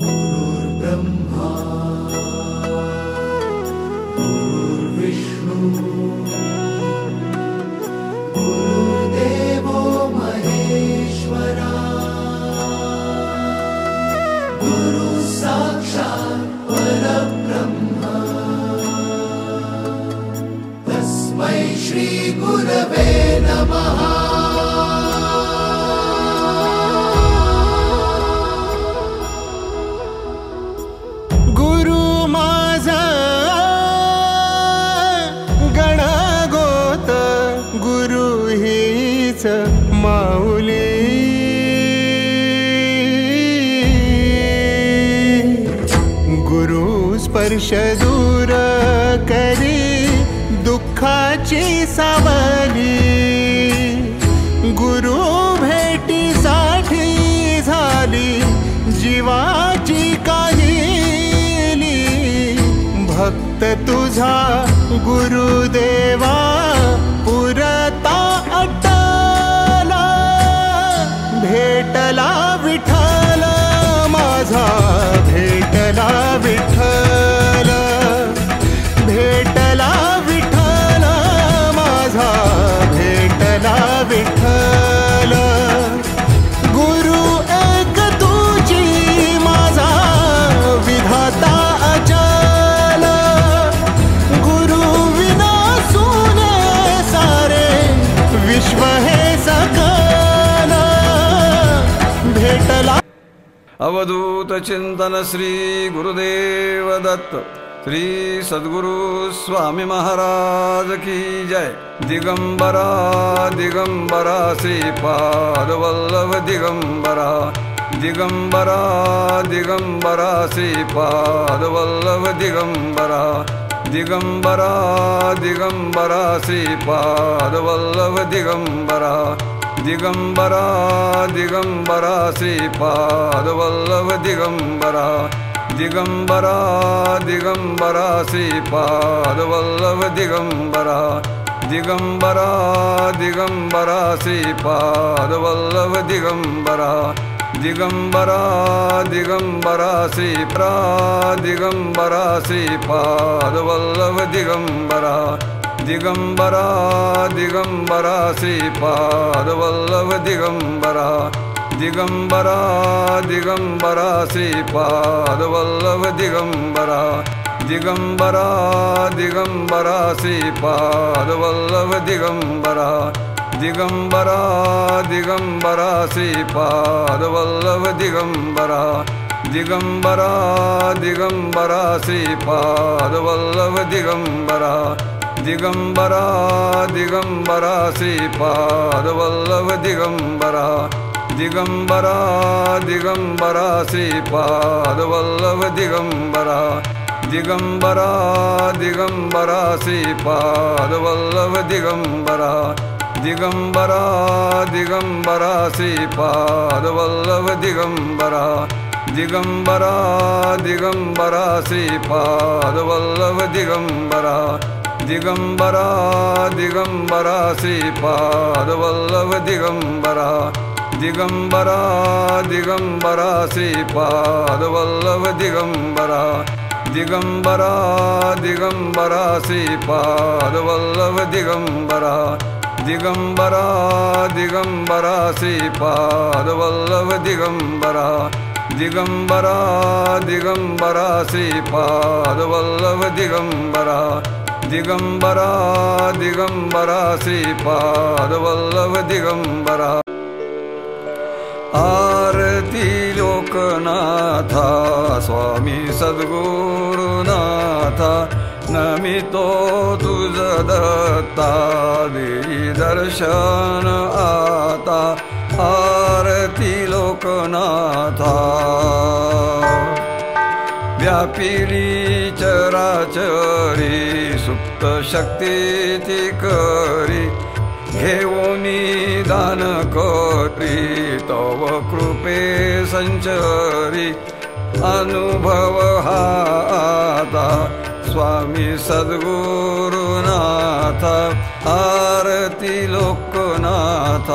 गुरुर्ब्रह्मा गुरुर्विष्णु गुरुर्देवो महेश्वरा गुरु साक्षात् परब्रह्म तस्मै श्री गुरवे नमः। माऊली गुरु स्पर्श दूर करी दुःखाची सावली गुरु भेटीसाठी झाली जीवाची काहिली भक्त तुझा गुरुदेवा पुरता भेटला विठ्ठल माझा भेटला विठ्ठल भेटला विठ्ठल माझा भेटला विठ्ठल गुरु एक तुझी माझा विधाता अचल गुरु विना सुने सारे विश्व हे सकल अवधूत चिंतन श्री गुरुदेव दत्त श्री सद्गुरु स्वामी महाराज की जय। दिगंबरा दिगंबरा श्रीपाद वल्लभ दिगंबरा दिगंबरा दिगंबरा श्रीपाद वल्लभ दिगंबरा दिगंबरा दिगंबरा श्रीपाद वल्लभ दिगंबरा दिगंबरा दिगंबरा श्रीपाद वल्लभ दिगंबरा दिगंबरा दिगंबरा श्रीपाद वल्लभ दिगंबरा दिगंबरा दिगंबरा श्रीपाद वल्लभ दिगंबरा दिगंबरा दिगंबरा श्रीप्रा दिगंबरा श्रीपाद वल्लभ दिगंबरा दिगंबरा दिगंबरा श्रीपाद वल्लभ दिगंबरा दिगंबरा दिगंबरा श्रीपाद वल्लभ दिगंबरा दिगंबरा दिगंबरा श्रीपाद वल्लभ दिगंबरा दिगंबरा दिगंबरा श्रीपाद वल्लभ दिगंबरा दिगंबरा दिगंबरा श्रीपाद वल्लभ दिगंबरा दिगंबरा दिगंबरा श्रीपाद वल्लभ दिगंबरा दिगंबरा दिगंबरा श्रीपाद वल्लभ दिगंबरा दिगंबरा दिगंबरा श्रीपाद वल्लभ दिगंबरा दिगंबरा दिगंबरा श्रीपाद वल्लभ दिगंबरा दिगंबरा दिगंबरा श्रीपाद वल्लभ दिगंबरा दिगंबरा दिगंबरा श्रीपाद वल्लभ दिगंबरा दिगंबरा दिगंबरा श्रीपाद वल्लभ दिगंबरा दिगंबरा दिगंबरा श्रीपाद वल्लभ दिगंबरा दिगंबरा दिगंबरा श्रीपाद वल्लभ दिगंबरा दिगंबरा दिगंबरा श्रीपाद वल्लभ दिगंबरा दिगंबरा दिगंबरा श्रीपाद वल्लभ दिगंबरा आरती लोकनाथा स्वामी सद्गुरुनाथा नमितो तुझ दत्ता देई दर्शन आता आरती लोकनाथा व्यापिली चराचरी सुप्त शक्ती ती करी घेऊनी दान करी तव कृपे संचरी अनुभव हा आता स्वामी सद्गुरुनाथ आरती लोकनाथ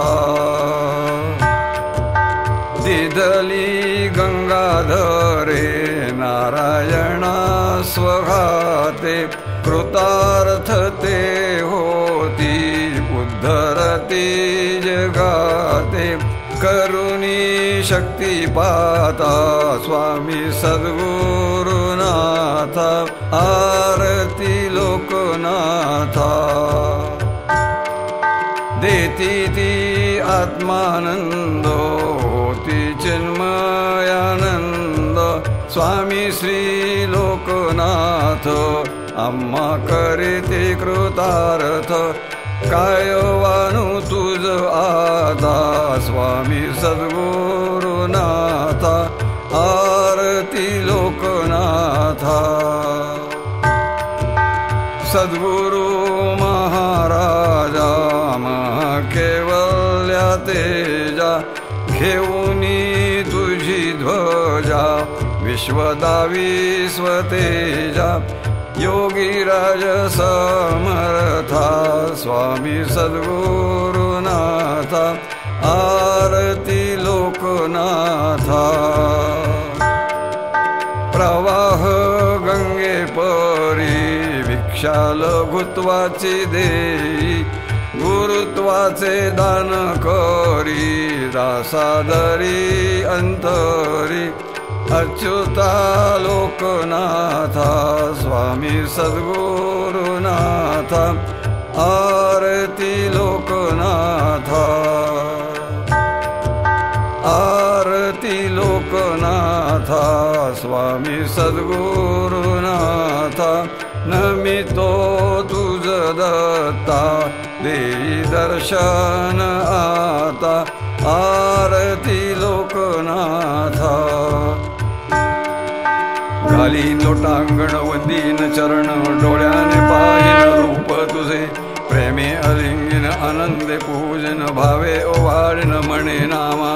विधली गंगाधरे नारायणा स्वघाते कृतार्थ ते होती उद्धरती जगाते करुणी शक्तिपाता स्वामी सद्गुरुनाथा आरती लोकनाथा देती ती आत्मानंद होती चिन्मयानंद स्वामी श्री लोकनाथ आम्हा करीते कृतार्थ काय वाणू तुझ आता स्वामी सद्गुरुनाथा आरती लोकनाथा सद्गुरु महाराजा केवल्या तेजा घेऊनी तुझी ध्वजा विश्वदावी स्वतेजा योगीराज समर्था स्वामी सद्गुरुनाथा आरती लोकनाथा प्रवाह गंगे परी भिक्षा लघुत्वाची देई गुरुत्वाचे दान करी दासादरी अंतरी अच्युता लोकनाथा स्वामी सद्गुरुनाथा आरती लोकनाथा आरती लोकनाथा स्वामी सद्गुरुनाथा नमितो तुझ दत्ता देई दर्शन आता आरती लोकनाथा घाली लोटांगण वंदीन चरण डोळ्याने पाहिन रूप तुझे प्रेमे अलिंगिन आनंदे पूजन भावे ओवाळिन म्हणे नामा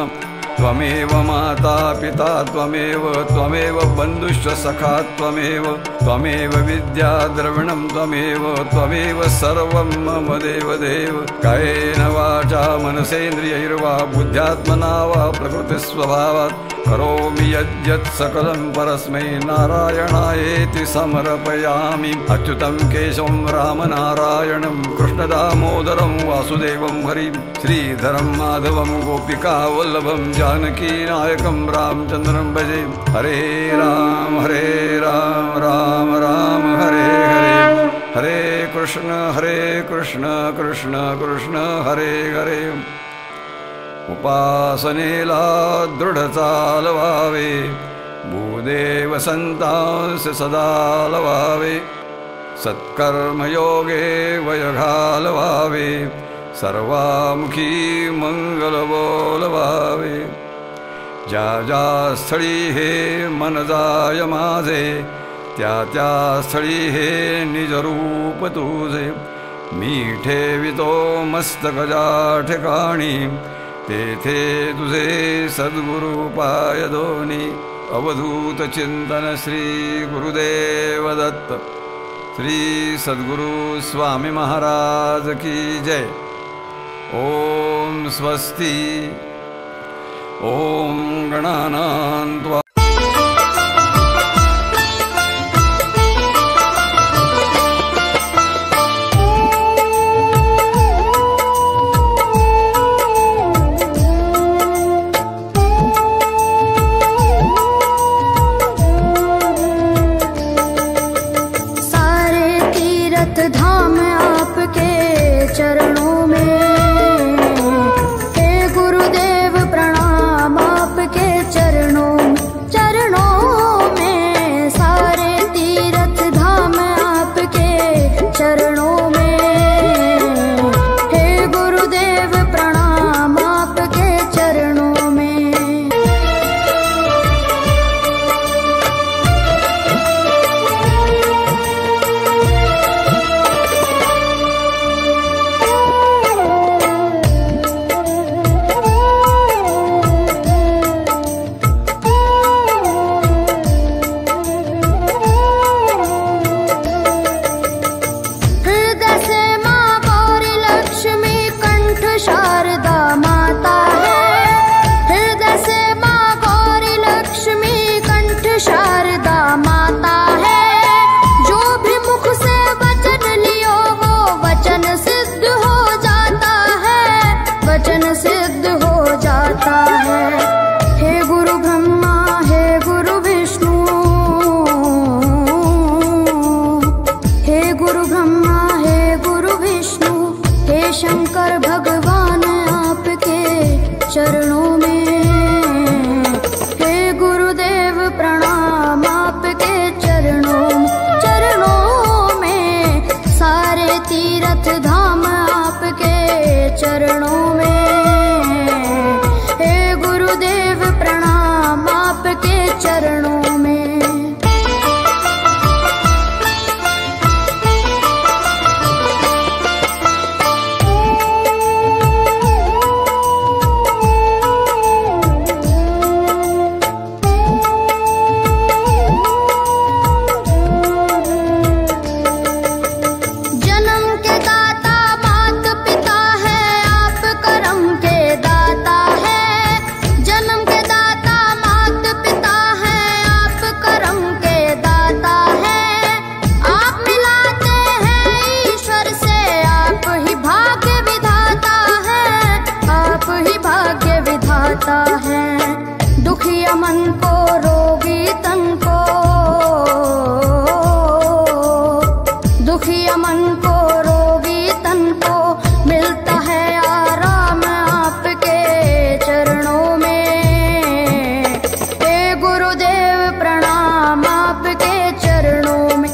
त्वमेव माता पिता त्वमेव त्वमेव बंधुश्च सखा त्वमेव त्वमेव विद्या द्रविणं त्वमेव त्वमेव सर्वं मम देव देव कायेन वाचा मनसेन्द्रियैर्वा बुद्ध्यात्मना वा प्रकृतिस्वभावात् करोमि यद्यत् सकलं परस्मै नारायणायेति समर्पयामि अच्युतं केशवं रामनारायणं कृष्णदामोदरं वासुदेवं हरिं श्रीधरं माधवं गोपिकावल्लभं जानकीनायकं रामचन्द्रं भजे हरे राम राम राम हरे हरे हरे कृष्ण कृष्ण कृष्ण हरे हरे उपासनेला दृढ चालवावे भूदेव संतांस सदा लवावे सत्कर्मयोगे वय घालवावे सर्वामुखी मंगल बोलवावे ज्या ज्या स्थळी हे मन जाय माझे त्या त्या स्थळी हे निज रूप तुझे मी ठेवितो मस्तक ज्या ठिकाणी तेथे तुझे सद्गुरु पाय दोनी अवधूत चिंतन श्री गुरुदेव दत्त श्री सद्गुरु स्वामी महाराज की जय। ओम स्वस्ति ओम गणानां चरणों में। हे गुरुदेव प्रणाम आपके चरणों में, सारे तीर्थ धाम आपके चरणों में। हे गुरुदेव प्रणाम आपके चरणों में। दुखिया मन को रोगी तन को, दुखिया मन को रोगी तन को मिलता है आराम आपके चरणों में। हे गुरुदेव प्रणाम आपके चरणों में,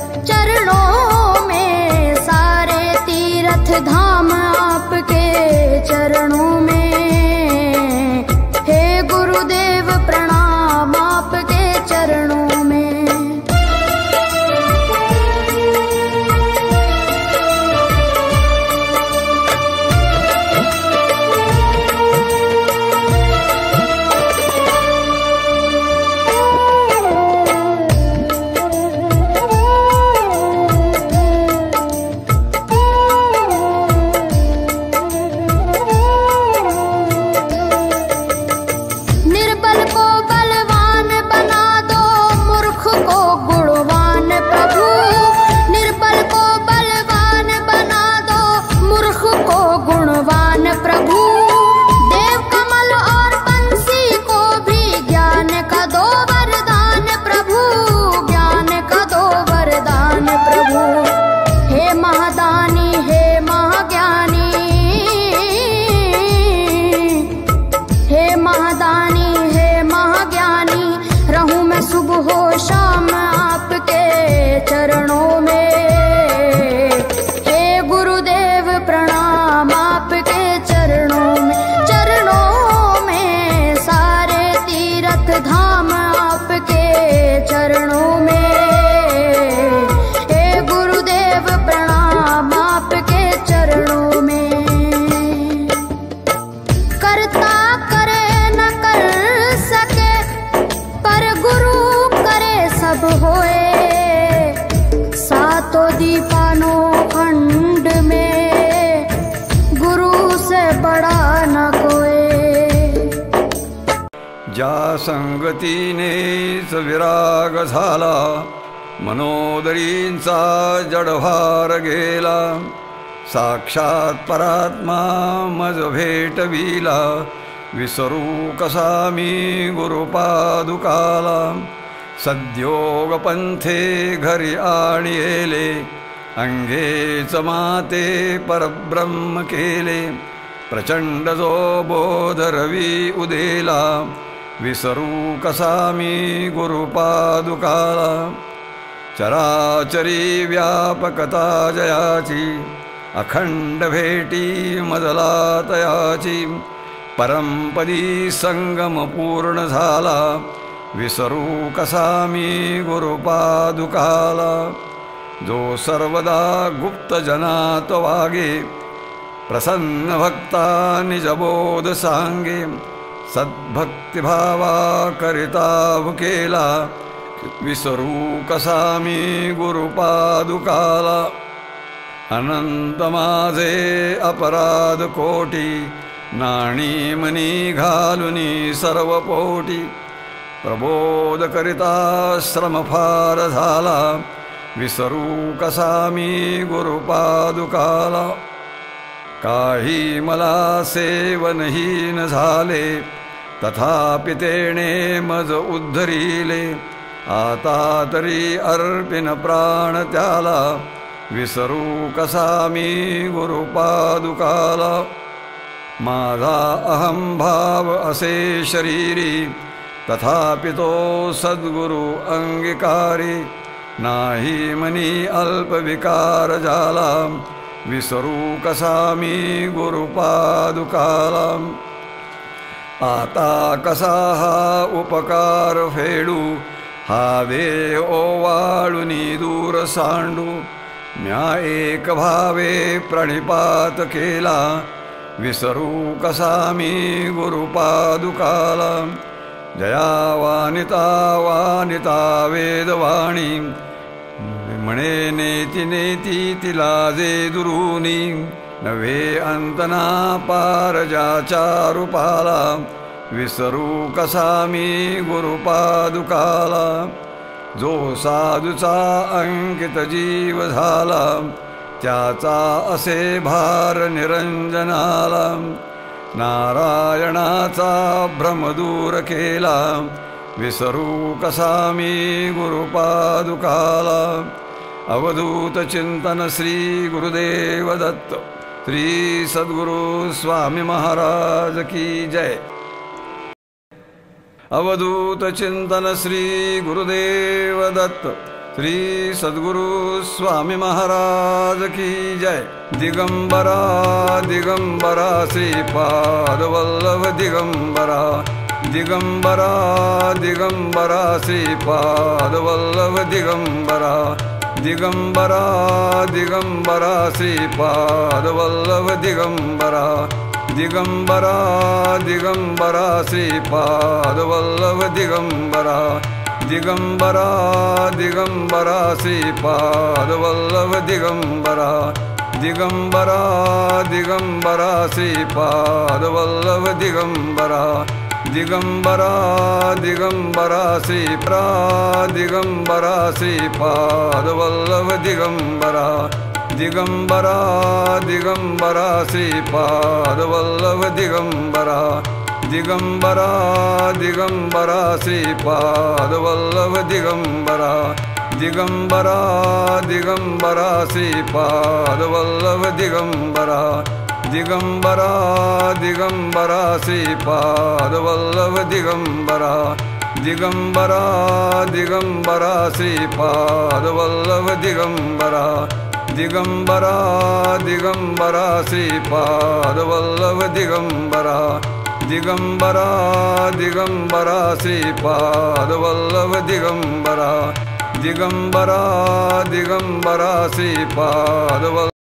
सारे तीर्थ धाम आपके चरणों में। गुरुदेव प्रणाम आपके चरणों में। सुबह शाम आपके चरणों में। हे गुरुदेव प्रणाम आपके चरणों में, सारे तीर्थ धाम आपके चरणों में। हे गुरुदेव प्रणाम आपके चरणों में। करता करे न कर सके पर गुरु करे सब होए, सातों दीपानों खंड में गुरु से बड़ा न कोई। ज्या संगतीने विराग झाला, मनोदरींचा जडभार गेला। साक्षात परात्मा मज भेटविला, विसरू कसा मी गुरुपादुकाला। सद्योग पंथे घरी आणिले, अंगेच माते परब्रह्म केले। प्रचंड जो बोध रवी उदेला, विसरू कसा मी गुरुपादुकाला। चराचरी व्यापकता जयाची, अखंड भेटी मजला तयाची। परमपदी संगम पूर्ण झाला, विसरू कसा मी गुरुपादुकाला। जो सर्वदा गुप्त जनात वागे, प्रसन्न भक्ता निजबोध सांगे। सद्भक्तिभावा करिता भुकेला, विसरू कसा मी गुरुपादुकाला। अनंत माझे अपराध कोटी, नाणी मनी घालुनी सर्व पोटी। प्रबोध करिता श्रम फार झाला, विसरू कसा मी गुरुपादुकाला। काही मला सेवनहीन झाले, तथापि तेणे मज उद्धरिले। आता तरी अर्पिन प्राण त्याला, विसरू कसा मी गुरुपादुकाला। माझा अहंभाव असे शरीरी तथापि तो सद्गुरु अंगीकारी नाही मनी अल्पविकार झाला विसरू कसा मी गुरुपादुकाला आता कसा हा उपकार फेडू हा देह ओवाळुनी दूर सांडू म्या एक भावे प्रणिपात केला विसरू कसा मी गुरुपादुकाला जयावानिता वानिता वेदवाणी म्हणे नेती नेती तिला जे दुरुनी नव्हे अंतना पार ज्याच्या रूपाला विसरू कसा मी गुरुपादुकाला जो साधूचा अंकित जीव झाला त्याचा असे भार निरंजनाला नारायणाचा भ्रम दूर केला विसरू कसा मी गुरुपादुकाला अवधूत चिंतन श्री गुरुदेव दत्त श्री सद्गुरु स्वामी महाराज की जय। अवधूत चिंतन श्री गुरुदेव दत्त श्री सद्गुरु स्वामी महाराज की जय। दिगंबरा दिगंबरा श्रीपाद वल्लभ दिगंबरा दिगंबरा दिगंबरा श्रीपाद वल्लभ दिगंबरा दिगंबरा दिगंबरा श्रीपाद वल्लभ दिगंबरा दिगंबरा दिगंबरा श्रीपाद वल्लभ दिगंबरा दिगंबरा दिगंबरा श्रीपाद वल्लभ दिगंबरा दिगंबरा दिगंबरा श्रीपाद वल्लभ दिगंबरा दिगंबरा दिगंबरा दिगंबरा श्रीपाद वल्लभ दिगंबरा दिगंबरा दिगंबरा श्रीपाद वल्लभ दिगंबरा दिगंबरा दिगंबरा श्रीपाद वल्लभ दिगंबरा दिगंबरा दिगंबरा श्रीपाद वल्लभ दिगंबरा दिगंबरा दिगंबरा श्रीपाद वल्लभ दिगंबरा दिगंबरा दिगंबरा श्रीपाद वल्लभ दिगंबरा दिगंबरा दिगंबरा श्रीपाद वल्लभ दिगंबरा दिगंबरा दिगंबरा श्रीपाद वल्लभ दिगंबरा दिगंबरा दिगंबरा श्रीपाद